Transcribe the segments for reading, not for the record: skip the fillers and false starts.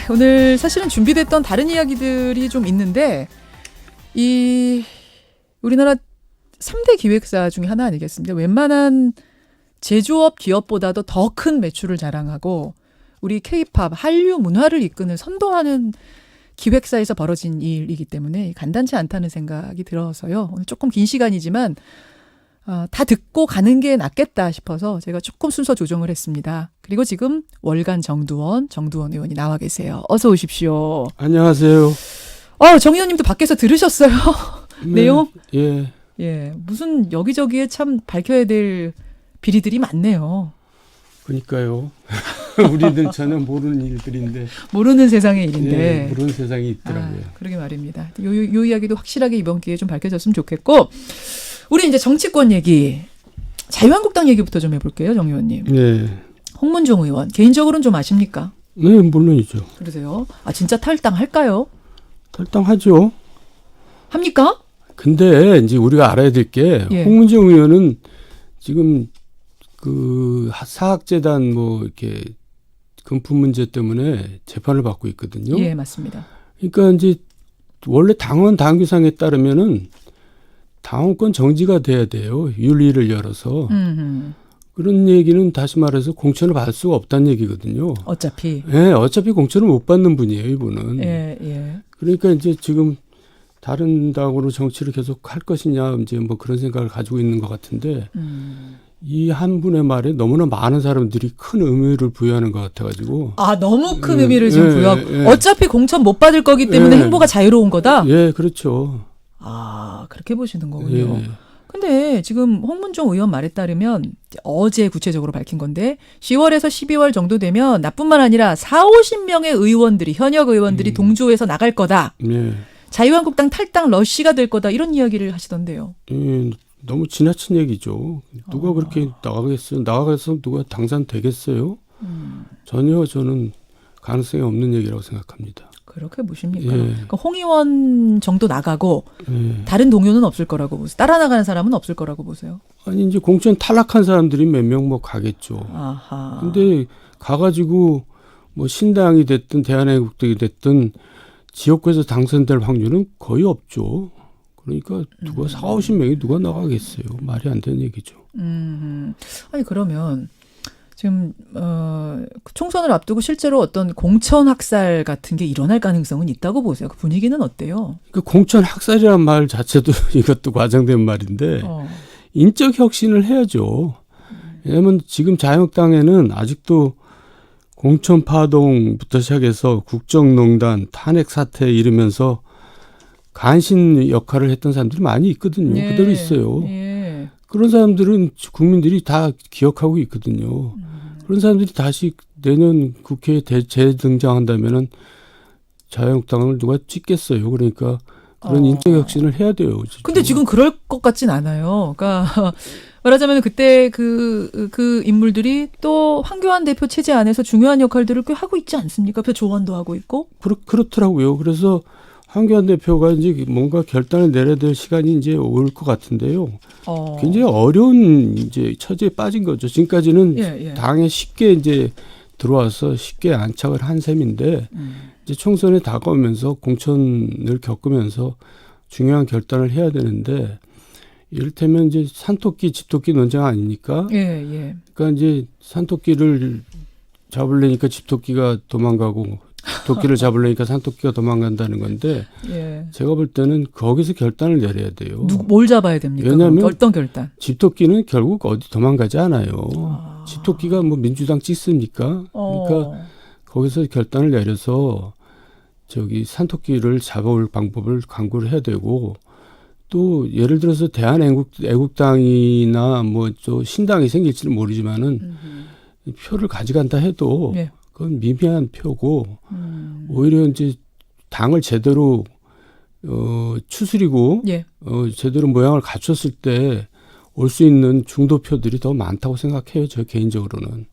오늘 사실은 준비됐던 다른 이야기들이 좀 있는데, 우리나라 3대 기획사 중에 하나 아니겠습니까? 웬만한 제조업 기업보다도 더 큰 매출을 자랑하고, 우리 K-팝, 한류 문화를 이끄는 선도하는 기획사에서 벌어진 일이기 때문에 간단치 않다는 생각이 들어서요. 오늘 조금 긴 시간이지만, 다 듣고 가는 게 낫겠다 싶어서 제가 조금 순서 조정을 했습니다. 그리고 지금 월간 정두원 의원이 나와 계세요. 어서 오십시오. 안녕하세요. 정 의원님도 밖에서 들으셨어요? 네, 내용? 예. 무슨 여기저기에 참 밝혀야 될 비리들이 많네요. 그러니까요. 우리들 전혀 모르는 일들인데. 모르는 세상의 일인데. 예, 모르는 세상이 있더라고요. 그러게 말입니다. 요 이야기도 확실하게 이번 기회에 좀 밝혀졌으면 좋겠고, 우리 이제 정치권 얘기, 자유한국당 얘기부터 좀 해볼게요, 정 의원님. 네. 홍문종 의원, 개인적으로는 좀 아십니까? 네, 물론이죠. 그러세요? 진짜 탈당할까요? 탈당하죠. 합니까? 근데 이제 우리가 알아야 될 게, 홍문종 의원은 지금 그 사학재단 뭐 이렇게 금품 문제 때문에 재판을 받고 있거든요. 예, 맞습니다. 그러니까 이제 원래 당원 당규상에 따르면은 당원권 정지가 돼야 돼요. 윤리를 열어서. 그런 얘기는 다시 말해서 공천을 받을 수가 없다는 얘기거든요. 어차피. 네, 어차피 공천을 못 받는 분이에요, 이분은. 예. 그러니까 이제 지금 다른 당으로 정치를 계속 할 것이냐, 이제 뭐 그런 생각을 가지고 있는 것 같은데, 이 한 분의 말에 너무나 많은 사람들이 큰 의미를 부여하는 것 같아가지고. 너무 큰 의미를 지금 부여하고. 어차피 공천 못 받을 거기 때문에 행보가 자유로운 거다? 예, 그렇죠. 그렇게 보시는 거군요. 근데 지금 홍문종 의원 말에 따르면 어제 구체적으로 밝힌 건데 10월에서 12월 정도 되면 나뿐만 아니라 40-50명의 의원들이 현역 의원들이 동조해서 나갈 거다. 자유한국당 탈당 러쉬가 될 거다. 이런 이야기를 하시던데요. 너무 지나친 얘기죠. 누가 그렇게 나가겠어요? 나가서 누가 당선되겠어요? 전혀 저는 가능성이 없는 얘기라고 생각합니다. 그렇게 보십니까? 그러니까 홍 의원 정도 나가고 다른 동료는 없을 거라고 보세요. 따라 나가는 사람은 없을 거라고 보세요. 아니 이제 공천 탈락한 사람들이 몇 명 뭐 가겠죠. 근데 가가지고 뭐 신당이 됐든 대한애국당이 됐든 지역구에서 당선될 확률은 거의 없죠. 그러니까 누가 40-50명이 누가 나가겠어요. 말이 안 되는 얘기죠. 아니 그러면 지금 총선을 앞두고 실제로 어떤 공천 학살 같은 게 일어날 가능성은 있다고 보세요. 그 분위기는 어때요? 그 공천 학살이라는 말 자체도 이것도 과장된 말인데 인적 혁신을 해야죠. 왜냐하면 지금 자유한국당에는 아직도 공천 파동부터 시작해서 국정농단, 탄핵 사태에 이르면서 간신 역할을 했던 사람들이 많이 있거든요. 그대로 있어요. 그런 사람들은 국민들이 다 기억하고 있거든요. 그런 사람들이 다시 내년 국회에 재등장한다면은 자유한국당을 누가 찍겠어요. 그러니까 그런 인적 혁신을 해야 돼요. 근데 지금 그럴 것 같진 않아요. 그러니까 말하자면 그때 그 인물들이 또 황교안 대표 체제 안에서 중요한 역할들을 꽤 하고 있지 않습니까? 그 조언도 하고 있고. 그렇더라고요. 그래서 황교안 대표가 이제 뭔가 결단을 내려야 될 시간이 이제 올 것 같은데요. 굉장히 어려운 이제 처지에 빠진 거죠. 지금까지는 당에 쉽게 이제 들어와서 쉽게 안착을 한 셈인데 이제 총선에 다가오면서 공천을 겪으면서 중요한 결단을 해야 되는데 이를테면 이제 산토끼 집토끼 논쟁 아닙니까? 그러니까 이제 산토끼를 잡으려니까 집토끼가 도망가고 토끼를 잡으려니까 산토끼가 도망간다는 건데 제가 볼 때는 거기서 결단을 내려야 돼요. 뭘 잡아야 됩니까? 왜냐하면 어떤 결단? 집토끼는 결국 어디 도망가지 않아요. 집토끼가 뭐 민주당 찍습니까? 그러니까 거기서 결단을 내려서 저기 산토끼를 잡아올 방법을 강구를 해야 되고 또 예를 들어서 대한애국당이나 뭐 저 신당이 생길지는 모르지만은 표를 가져간다 해도 그건 미미한 표고 오히려 이제 당을 제대로 추스리고 제대로 모양을 갖췄을 때 올 수 있는 중도표들이 더 많다고 생각해요. 저 개인적으로는.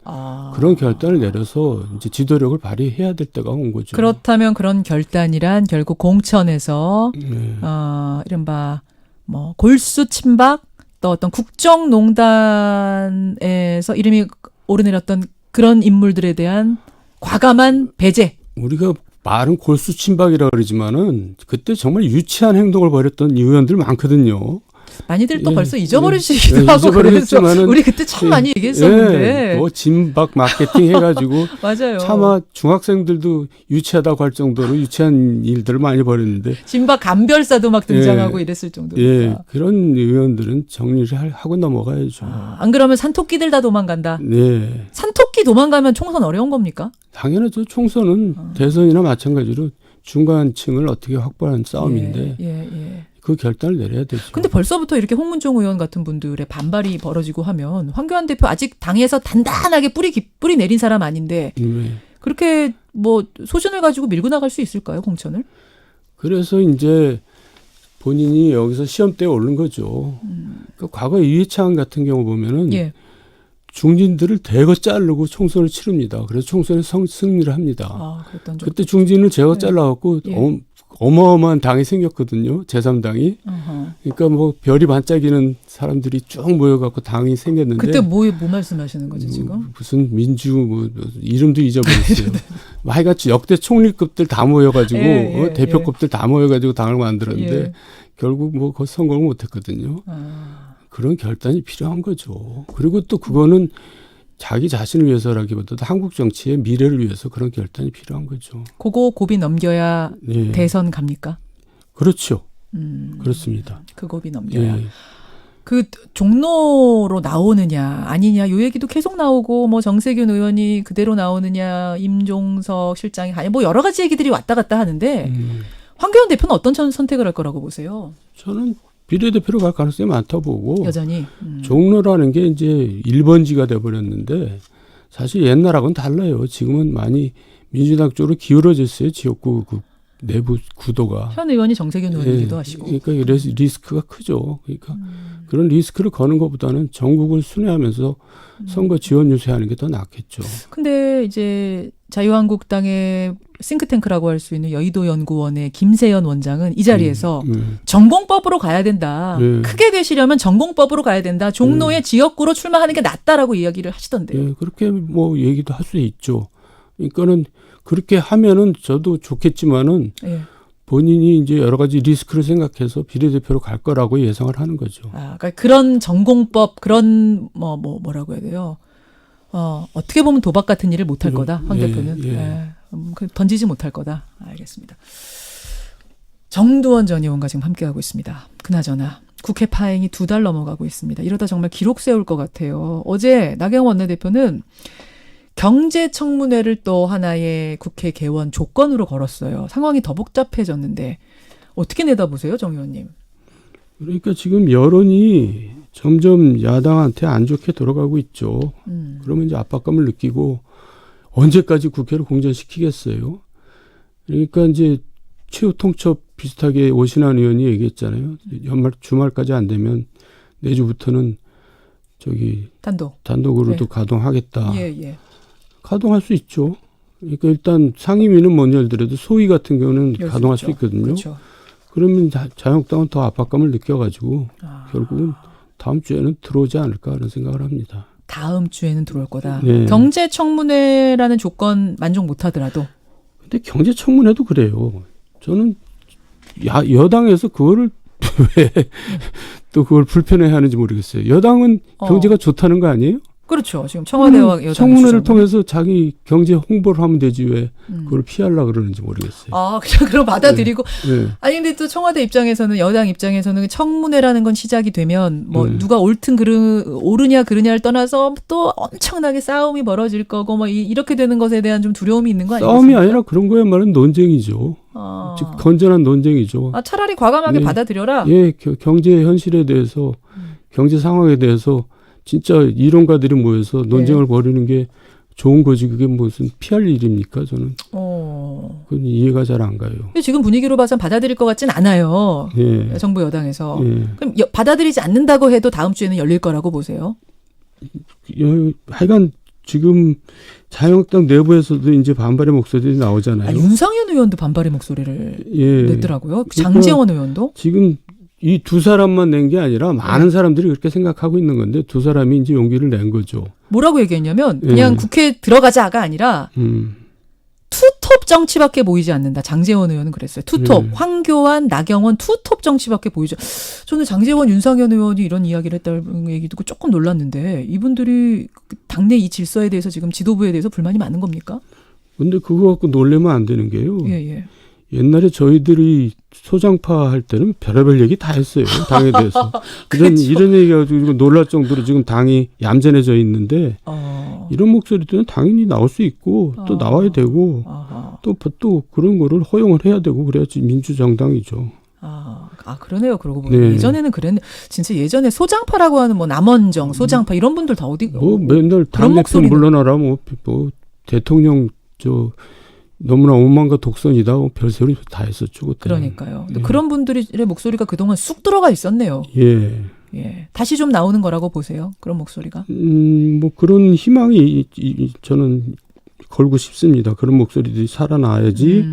그런 결단을 내려서 이제 지도력을 발휘해야 될 때가 온 거죠. 그렇다면 그런 결단이란 결국 공천에서 이른바 뭐 골수 친박 또 어떤 국정농단에서 이름이 오르내렸던 그런 인물들에 대한 과감한 배제. 우리가 말은 골수 침박이라 그러지만은 그때 정말 유치한 행동을 벌였던 의원들 많거든요. 많이들 또 벌써 잊어버리시기도 하고 그래서 우리 그때 참 많이 얘기했었는데. 뭐 진박 마케팅 해가지고 맞아요. 차마 중학생들도 유치하다고 할 정도로 유치한 일들을 많이 벌였는데. 진박 감별사도 막 등장하고 이랬을 정도니까. 예, 그런 의원들은 정리를 하고 넘어가야죠. 안 그러면 산토끼들 다 도망간다. 네. 산토끼 도망가면 총선 어려운 겁니까? 당연하죠. 총선은 대선이나 마찬가지로 중간층을 어떻게 확보하는 싸움인데. 그 결단을 내려야 되죠. 근데 벌써부터 이렇게 홍문종 의원 같은 분들의 반발이 벌어지고 하면 황교안 대표 아직 당에서 단단하게 뿌리 내린 사람 아닌데 그렇게 뭐 소신을 가지고 밀고 나갈 수 있을까요, 공천을? 그래서 이제 본인이 여기서 시험대에 오른 거죠. 그 과거 이해창 같은 경우 보면은 중진들을 대거 자르고 총선을 치릅니다. 그래서 총선에 승리를 합니다. 그때 중진을 제거 잘라갖고 어마어마한 당이 생겼거든요. 제3당이. 그러니까 뭐 별이 반짝이는 사람들이 쭉 모여갖고 당이 생겼는데. 그때 뭐 말씀하시는 거죠 지금? 무슨 민주 뭐 이름도 잊어버렸어요. 하여간 역대 총리급들 다 모여가지고 대표급들 다 모여가지고 당을 만들었는데 결국 뭐 그거 성공을 못했거든요. 그런 결단이 필요한 거죠. 그리고 또 그거는 자기 자신을 위해서라기보다도 한국 정치의 미래를 위해서 그런 결단이 필요한 거죠. 그거 고비 넘겨야 대선 갑니까? 그렇죠. 그렇습니다. 그 고비 넘겨야. 그 종로로 나오느냐 아니냐 요 얘기도 계속 나오고 뭐 정세균 의원이 그대로 나오느냐 임종석 실장이 아니 뭐 여러 가지 얘기들이 왔다 갔다 하는데 황교안 대표는 어떤 선택을 할 거라고 보세요? 저는 비례대표로 갈 가능성이 많다고 보고 여전히 종로라는 게 이제 1번지가 돼버렸는데 사실 옛날하고는 달라요. 지금은 많이 민주당 쪽으로 기울어졌어요. 지역구 그 내부 구도가. 현 의원이 정세균 의원이기도 하시고. 그러니까 리스크가 크죠. 그러니까 그런 리스크를 거는 것보다는 전국을 순회하면서 선거 지원 유세하는 게 더 낫겠죠. 근데 이제 자유한국당의 싱크탱크라고 할 수 있는 여의도 연구원의 김세연 원장은 이 자리에서 전공법으로 가야 된다. 크게 되시려면 전공법으로 가야 된다. 종로의 지역구로 출마하는 게 낫다라고 이야기를 하시던데요. 그렇게 뭐 얘기도 할 수 있죠. 그러니까는 그렇게 하면은 저도 좋겠지만은 본인이 이제 여러 가지 리스크를 생각해서 비례대표로 갈 거라고 예상을 하는 거죠. 그러니까 그런 전공법 그런 뭐라고 해야 돼요. 어떻게 보면 도박 같은 일을 못할 거다. 황 대표는. 던지지 못할 거다. 알겠습니다. 정두원 전 의원과 지금 함께하고 있습니다. 그나저나 국회 파행이 2달 넘어가고 있습니다. 이러다 정말 기록 세울 것 같아요. 어제 나경원 원내대표는 경제청문회를 또 하나의 국회 개원 조건으로 걸었어요. 상황이 더 복잡해졌는데 어떻게 내다보세요, 정 의원님? 그러니까 지금 여론이 점점 야당한테 안 좋게 돌아가고 있죠. 그러면 이제 압박감을 느끼고 언제까지 국회를 공전시키겠어요? 그러니까 이제 최후 통첩 비슷하게 오신환 의원이 얘기했잖아요. 주말까지 안 되면 내주부터는 단독으로도 가동하겠다. 가동할 수 있죠. 그러니까 일단 상임위는 못 열더라도 소위 같은 경우는 가동할 수 있거든요. 그렇죠. 그러면 자유한국당은 더 압박감을 느껴가지고 결국은 다음 주에는 들어오지 않을까 하는 생각을 합니다. 다음 주에는 들어올 거다. 경제청문회라는 조건 만족 못하더라도. 근데 경제청문회도 그래요. 저는 여당에서 그거를 왜 또 그걸 불편해하는지 모르겠어요. 여당은 경제가 좋다는 거 아니에요? 그렇죠. 지금 청와대와 여당 청문회를 통해서 자기 경제 홍보를 하면 되지 왜 그걸 피하려고 그러는지 모르겠어요. 그럼 받아들이고. 아니 근데 또 청와대 입장에서는 여당 입장에서는 청문회라는 건 시작이 되면 뭐 누가 옳든 옳으냐 그르냐를 떠나서 또 엄청나게 싸움이 벌어질 거고 뭐 이렇게 되는 것에 대한 좀 두려움이 있는 거 아니겠습니까? 싸움이 아니라 그런 거야말로 논쟁이죠. 즉 건전한 논쟁이죠. 차라리 과감하게 받아들여라. 경제 현실에 대해서 경제 상황에 대해서 진짜 이론가들이 모여서 논쟁을 벌이는 게 좋은 거지. 그게 무슨 피할 일입니까? 저는. 그건 이해가 잘 안 가요. 근데 지금 분위기로 봐선 받아들일 것 같진 않아요. 정부 여당에서. 그럼 받아들이지 않는다고 해도 다음 주에는 열릴 거라고 보세요? 하여간 지금 자유한국당 내부에서도 이제 반발의 목소리들이 나오잖아요. 윤상현 의원도 반발의 목소리를 냈더라고요. 장제원 의원도. 지금 이 두 사람만 낸 게 아니라 많은 사람들이 그렇게 생각하고 있는 건데 두 사람이 이제 용기를 낸 거죠. 뭐라고 얘기했냐면 그냥 국회에 들어가자가 아니라 투톱 정치밖에 보이지 않는다. 장제원 의원은 그랬어요. 투톱. 황교안, 나경원 투톱 정치밖에 보이죠. 저는 장제원, 윤상현 의원이 이런 이야기를 했다는 얘기 듣고 조금 놀랐는데 이분들이 당내 이 질서에 대해서 지금 지도부에 대해서 불만이 많은 겁니까? 근데 그거 갖고 놀래면 안 되는 게요. 예. 옛날에 저희들이 소장파 할 때는 별의별 얘기 다 했어요. 당에 대해서. 이런 얘기 가지고 놀랄 정도로 지금 당이 얌전해져 있는데 이런 목소리들은 당연히 나올 수 있고 또 나와야 되고 또 그런 거를 허용을 해야 되고 그래야지 민주정당이죠. 그러네요. 그러고 보니 예전에는 그랬네. 진짜 예전에 소장파라고 하는 뭐 남원정, 소장파 이런 분들 다 어디 맨날 당대표 물러나라 뭐 대통령 너무나 오만과 독선이다. 별소리 다 했었죠. 그때. 그러니까요. 그런 분들의 목소리가 그동안 쑥 들어가 있었네요. 예. 다시 좀 나오는 거라고 보세요. 그런 목소리가. 뭐 그런 희망이 저는 걸고 싶습니다. 그런 목소리들이 살아나야지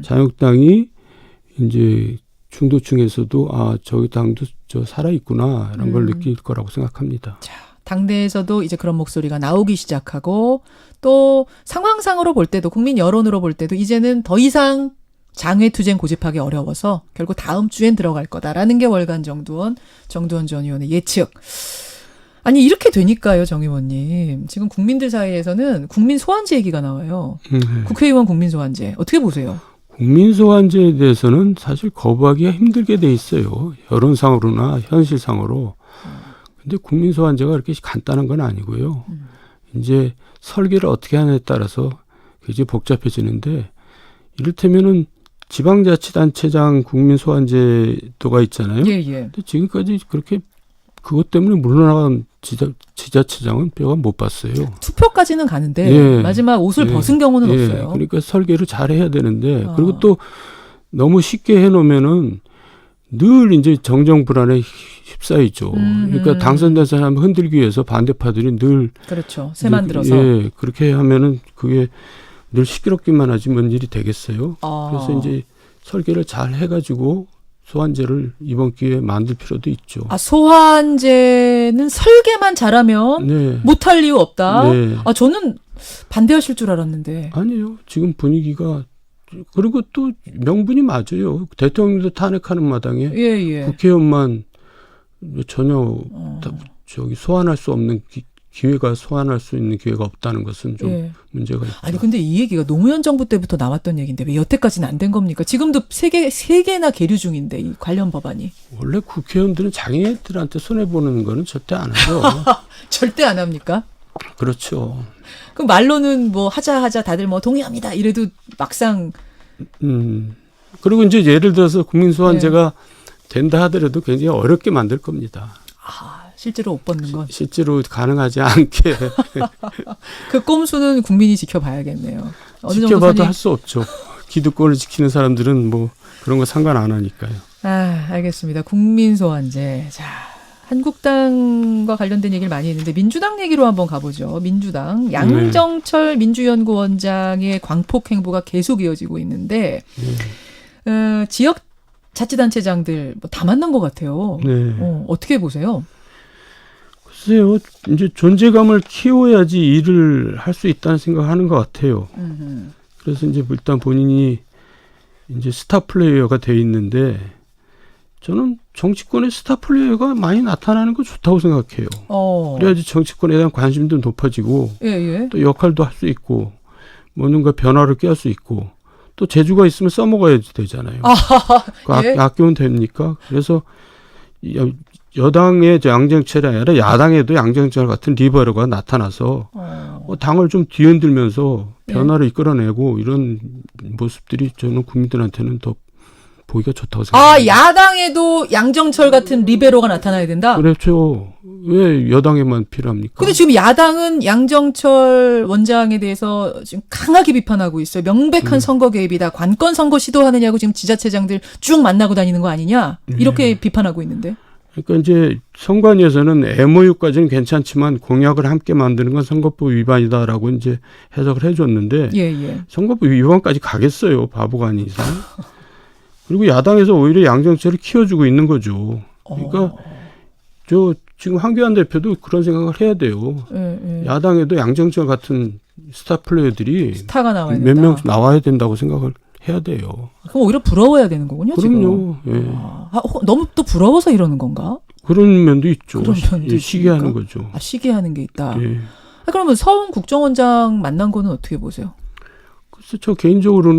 자유당이 이제 중도층에서도 저기 당도 살아있구나 이런 걸 느낄 거라고 생각합니다. 자, 당내에서도 이제 그런 목소리가 나오기 시작하고 또 상황상으로 볼 때도 국민 여론으로 볼 때도 이제는 더 이상 장외투쟁 고집하기 어려워서 결국 다음 주엔 들어갈 거다라는 게 월간 정두원 전 의원의 예측. 아니 이렇게 되니까요, 정 의원님. 지금 국민들 사이에서는 국민 소환제 얘기가 나와요. 국회의원 국민 소환제. 어떻게 보세요? 국민 소환제에 대해서는 사실 거부하기가 힘들게 돼 있어요. 여론상으로나 현실상으로. 근데 국민 소환제가 그렇게 간단한 건 아니고요. 이제 설계를 어떻게 하냐에 따라서 굉장히 복잡해지는데 이를테면은 지방자치단체장 국민 소환제도가 있잖아요. 근데 지금까지 그렇게 그것 때문에 물러나간 지자체장은 뼈가 못 봤어요. 투표까지는 가는데 마지막 옷을 벗은 경우는 없어요. 그러니까 설계를 잘 해야 되는데 그리고 또 너무 쉽게 해놓으면은 늘 이제 정정 불안에 휩싸이죠. 그러니까 당선된 사람을 흔들기 위해서 반대파들이 늘 그렇죠. 새만 들어서 그렇게 하면은 그게 늘 시끄럽기만 하지 뭔 일이 되겠어요. 그래서 이제 설계를 잘 해가지고 소환제를 이번 기회에 만들 필요도 있죠. 소환제는 설계만 잘하면 못할 이유 없다. 저는 반대하실 줄 알았는데. 아니요. 지금 분위기가 그리고 또 명분이 맞아요. 대통령도 탄핵하는 마당에 국회의원만 전혀 소환할 수 없는 소환할 수 있는 기회가 없다는 것은 좀 문제가 있죠. 아니 근데 이 얘기가 노무현 정부 때부터 나왔던 얘기인데 왜 여태까지는 안 된 겁니까? 지금도 세 개나 계류 중인데 이 관련 법안이. 원래 국회의원들은 자기네들한테 손해보는 거는 절대 안 하죠. 절대 안 합니까? 그렇죠. 그 말로는 뭐 하자 다들 뭐 동의합니다 이래도 막상. 그리고 이제 예를 들어서 국민소환제가 된다 하더라도 굉장히 어렵게 만들 겁니다. 실제로 못 벗는 건. 실제로 가능하지 않게. 그 꼼수는 국민이 지켜봐야겠네요. 지켜봐도 할 수 없죠. 기득권을 지키는 사람들은 뭐 그런 거 상관 안 하니까요. 알겠습니다. 국민소환제. 자, 한국당과 관련된 얘기를 많이 했는데 민주당 얘기로 한번 가보죠. 민주당. 양정철 민주연구원장의 광폭 행보가 계속 이어지고 있는데 지역 자치단체장들 다 만난 것 같아요. 어떻게 보세요? 글쎄요. 이제 존재감을 키워야지 일을 할 수 있다는 생각하는 것 같아요. 그래서 이제 일단 본인이 이제 스타 플레이어가 돼 있는데 저는 정치권의 스타 플레이어가 많이 나타나는 거 좋다고 생각해요. 그래야지 정치권에 대한 관심도 높아지고 또 역할도 할 수 있고 뭔가 변화를 꾀할 수 있고 또 재주가 있으면 써먹어야 되잖아요. 아끼면 됩니까? 그래서 여당의 양정철이 아니라 야당에도 양정철 같은 리버러가 나타나서 당을 좀 뒤흔들면서 변화를 이끌어내고 이런 모습들이 저는 국민들한테는 더 보기가 좋다고 생각합니다. 야당에도 양정철 같은 리베로가 나타나야 된다? 그렇죠. 왜 여당에만 필요합니까? 근데 지금 야당은 양정철 원장에 대해서 지금 강하게 비판하고 있어요. 명백한 선거 개입이다. 관건 선거 시도하느냐고 지금 지자체장들 쭉 만나고 다니는 거 아니냐? 이렇게 비판하고 있는데. 그러니까 이제 선관위에서는 MOU까지는 괜찮지만 공약을 함께 만드는 건 선거법 위반이다라고 이제 해석을 해줬는데 선거법 위반까지 가겠어요. 바보가 아닌 이상. 그리고 야당에서 오히려 양정철을 키워주고 있는 거죠. 그러니까 지금 황교안 대표도 그런 생각을 해야 돼요. 야당에도 양정철 같은 스타 플레이어들이 스타가 나와야 몇 명 나와야 된다고 생각을 해야 돼요. 그럼 오히려 부러워야 되는 거군요. 그럼요. 지금. 예. 너무 또 부러워서 이러는 건가? 그런 면도 있죠. 그런 면도 시기하는 거죠. 시기하는 게 있다. 예. 그러면 서훈 국정원장 만난 거는 어떻게 보세요? 글쎄 저 개인적으로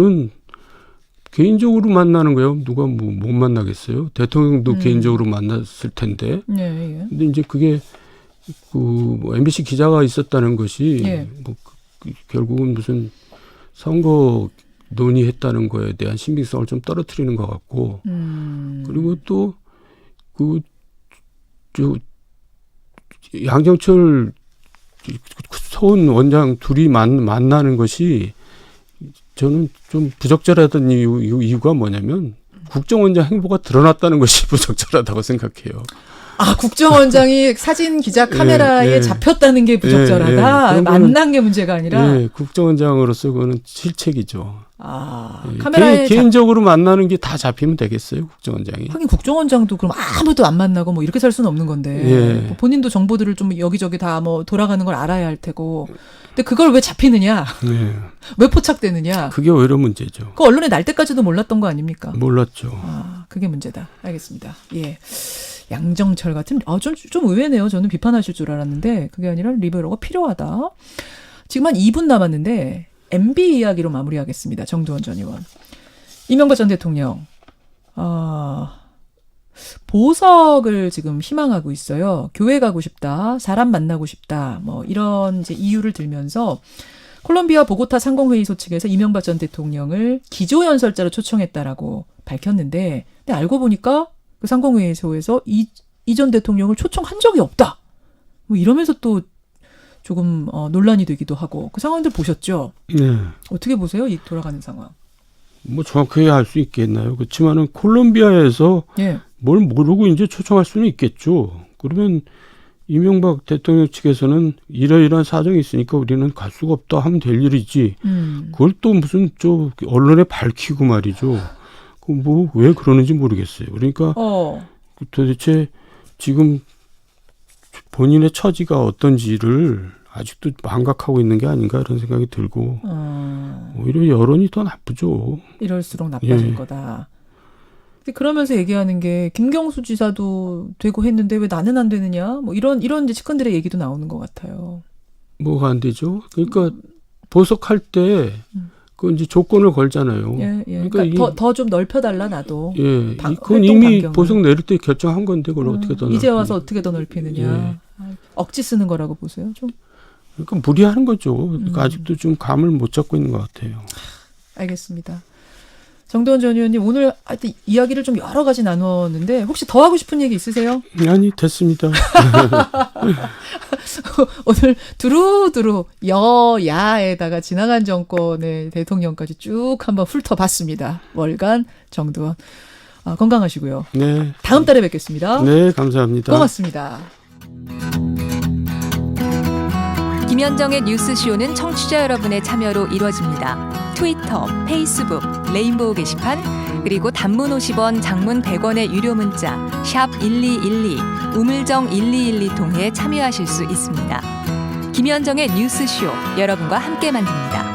만나는 거예요. 누가 못 만나겠어요. 대통령도 개인적으로 만났을 텐데. 근데 이제 그게 MBC 기자가 있었다는 것이 결국은 무슨 선거 논의했다는 거에 대한 신빙성을 좀 떨어뜨리는 것 같고, 그리고 또 양정철 서훈 원장 둘이 만나는 것이 저는 좀 부적절하던 이유가 뭐냐면 국정원장 행보가 드러났다는 것이 부적절하다고 생각해요. 국정원장이 사진 기자 카메라에 잡혔다는 게 부적절하다. 만난 게 문제가 아니라. 국정원장으로서 그거는 실책이죠. 카메라에 개인적으로 만나는 게 다 잡히면 되겠어요, 국정원장이. 하긴 국정원장도 그럼 아무도 안 만나고 뭐 이렇게 살 수는 없는 건데. 본인도 정보들을 좀 여기저기 다 뭐 돌아가는 걸 알아야 할 테고. 근데 그걸 왜 잡히느냐? 왜 포착되느냐? 그게 오히려 문제죠. 그 언론에 날 때까지도 몰랐던 거 아닙니까? 몰랐죠. 그게 문제다. 알겠습니다. 예. 양정철 같은 좀 의외네요. 저는 비판하실 줄 알았는데 그게 아니라 리베로가 필요하다. 지금 한 2분 남았는데 MB 이야기로 마무리하겠습니다. 정두원 전 의원. 이명박 전 대통령 보석을 지금 희망하고 있어요. 교회 가고 싶다. 사람 만나고 싶다. 뭐 이런 이제 이유를 들면서 콜롬비아 보고타 상공회의소 측에서 이명박 전 대통령을 기조연설자로 초청했다라고 밝혔는데 근데 알고 보니까 그 상공회의소에서 이 전 대통령을 초청한 적이 없다. 뭐 이러면서 또 조금 논란이 되기도 하고 그 상황들 보셨죠? 네. 어떻게 보세요? 이 돌아가는 상황. 뭐 정확하게 알 수 있겠나요? 그렇지만은 콜롬비아에서 뭘 모르고 이제 초청할 수는 있겠죠. 그러면 이명박 대통령 측에서는 이러이러한 사정이 있으니까 우리는 갈 수가 없다 하면 될 일이지. 그걸 또 무슨 언론에 밝히고 말이죠. 뭐 왜 그러는지 모르겠어요. 그러니까 도대체 지금 본인의 처지가 어떤지를 아직도 망각하고 있는 게 아닌가 이런 생각이 들고 오히려 여론이 더 나쁘죠. 이럴수록 나빠질 거다. 근데 그러면서 얘기하는 게 김경수 지사도 되고 했는데 왜 나는 안 되느냐? 뭐 이런 이제 측근들의 얘기도 나오는 것 같아요. 뭐가 안 되죠? 그러니까 보석할 때 그 이제 조건을 걸잖아요. 그러니까 더 좀 넓혀달라 나도. 그건 이미 보석 내릴 때 결정한 건데 그걸 어떻게 더 이제 와서 어떻게 더 넓히느냐? 억지 쓰는 거라고 보세요, 좀. 그러니까 무리하는 거죠. 그러니까 아직도 좀 감을 못 잡고 있는 것 같아요. 알겠습니다. 정두원 전 의원님 오늘 하여튼 이야기를 좀 여러 가지 나누었는데 혹시 더 하고 싶은 얘기 있으세요? 아니 됐습니다. 오늘 두루두루 여야에다가 지나간 정권의 대통령까지 쭉 한번 훑어봤습니다. 월간 정두원. 건강하시고요. 네. 다음 달에 뵙겠습니다. 네, 감사합니다. 고맙습니다. 김현정의 뉴스쇼는 청취자 여러분의 참여로 이루어집니다. 트위터, 페이스북, 레인보우 게시판, 그리고 단문 50원, 장문 100원의 유료 문자 샵 1212, 우물정 1212 통해 참여하실 수 있습니다. 김현정의 뉴스쇼, 여러분과 함께 만듭니다.